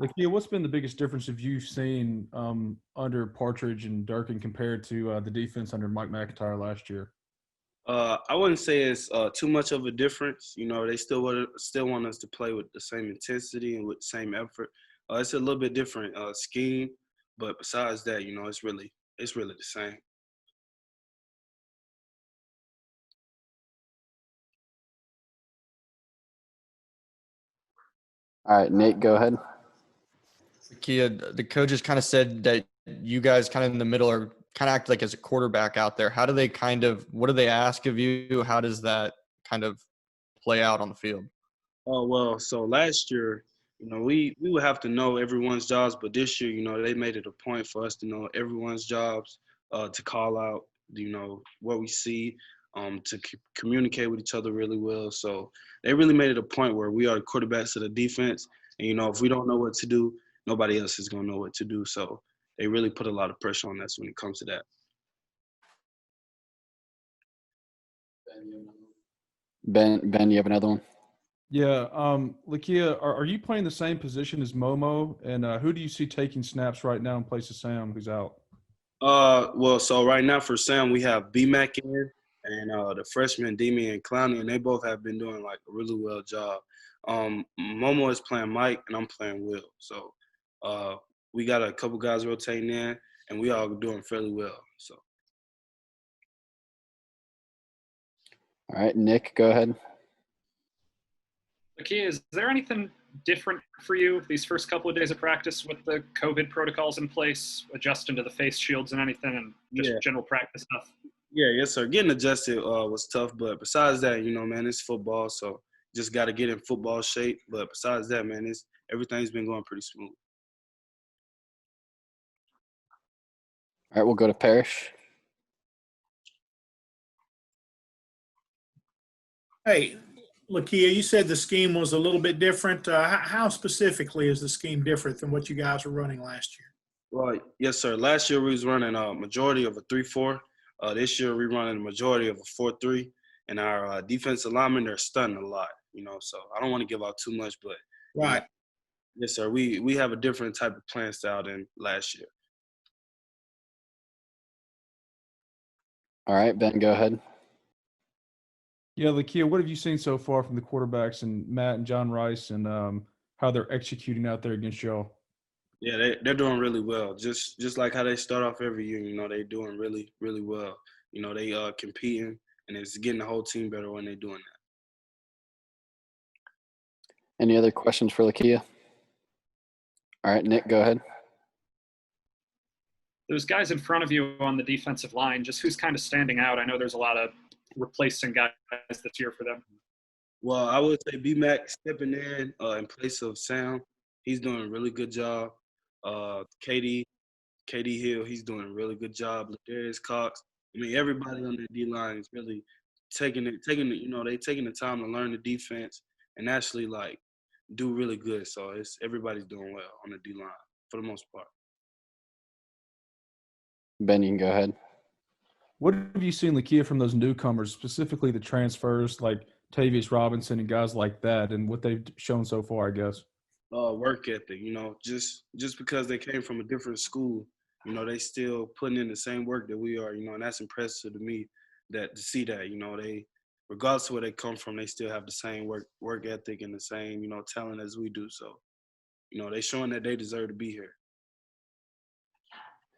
Lakia, what's been the biggest difference of you've seen under Partridge and Durkin compared to the defense under Mike McIntyre last year? I wouldn't say it's too much of a difference. You know, they still want us to play with the same intensity and with the same effort. It's a little bit different scheme, but besides that, you know, it's really the same. All right, Nate, go ahead. Kia, the coaches kind of said that you guys kind of in the middle are kind of act like as a quarterback out there. How do they what do they ask of you? How does that kind of play out on the field? Oh well, so last year, you know, we would have to know everyone's jobs, but this year, you know, they made it a point for us to know everyone's jobs, to call out, you know, what we see, to communicate with each other really well. So they really made it a point where we are the quarterbacks of the defense, and you know, if we don't know what to do, nobody else is gonna know what to do. So they really put a lot of pressure on us when it comes to that. Ben, you have another one? Yeah, Lakia, are you playing the same position as Momo? And who do you see taking snaps right now in place of Sam, who's out? Well, so right now for Sam, we have BMAC in and the freshman Demi Clowney, and they both have been doing like a really well job. Momo is playing Mike, and I'm playing Will. So we got a couple guys rotating in, and we all doing fairly well. So. All right, Nick, go ahead. Lakia, is there anything different for you these first couple of days of practice with the COVID protocols in place, adjusting to the face shields and anything, and just general practice stuff? Yeah, yes, sir. Getting adjusted was tough, but besides that, you know, man, it's football, so just got to get in football shape. But besides that, man, everything's been going pretty smooth. All right, we'll go to Parrish. Hey, Lakia, you said the scheme was a little bit different. How specifically is the scheme different than what you guys were running last year? Well, yes, sir. Last year we was running a majority of a 3-4. This year we're running a majority of a 4-3, and our defensive linemen are stunting a lot. You know, so I don't want to give out too much, but Right. Yes, sir. We have a different type of playing style than last year. All right, Ben, go ahead. Yeah, Lakia, what have you seen so far from the quarterbacks and Matt and John Rice and how they're executing out there against y'all? Yeah, they're doing really well. Just like how they start off every year, you know, they're doing really, really well. You know, they competing, and it's getting the whole team better when they're doing that. Any other questions for Lakia? All right, Nick, go ahead. Those guys in front of you on the defensive line, just who's kind of standing out? I know there's a lot of replacing guys this year for them. Well, I would say B-Mac stepping in place of Sam. He's doing a really good job. KD Hill, he's doing a really good job. Ladarius Cox. I mean, everybody on the D-line is really taking it, you know, they taking the time to learn the defense and actually, like, do really good. So everybody's doing well on the D-line for the most part. Ben, you can go ahead. What have you seen, Lakia, from those newcomers, specifically the transfers like Tavius Robinson and guys like that, and what they've shown so far, I guess? Work ethic, you know, just because they came from a different school, you know, they still putting in the same work that we are, you know, and that's impressive to me to see that, you know, they, regardless of where they come from, they still have the same work ethic and the same, you know, talent as we do. So, you know, they showing that they deserve to be here.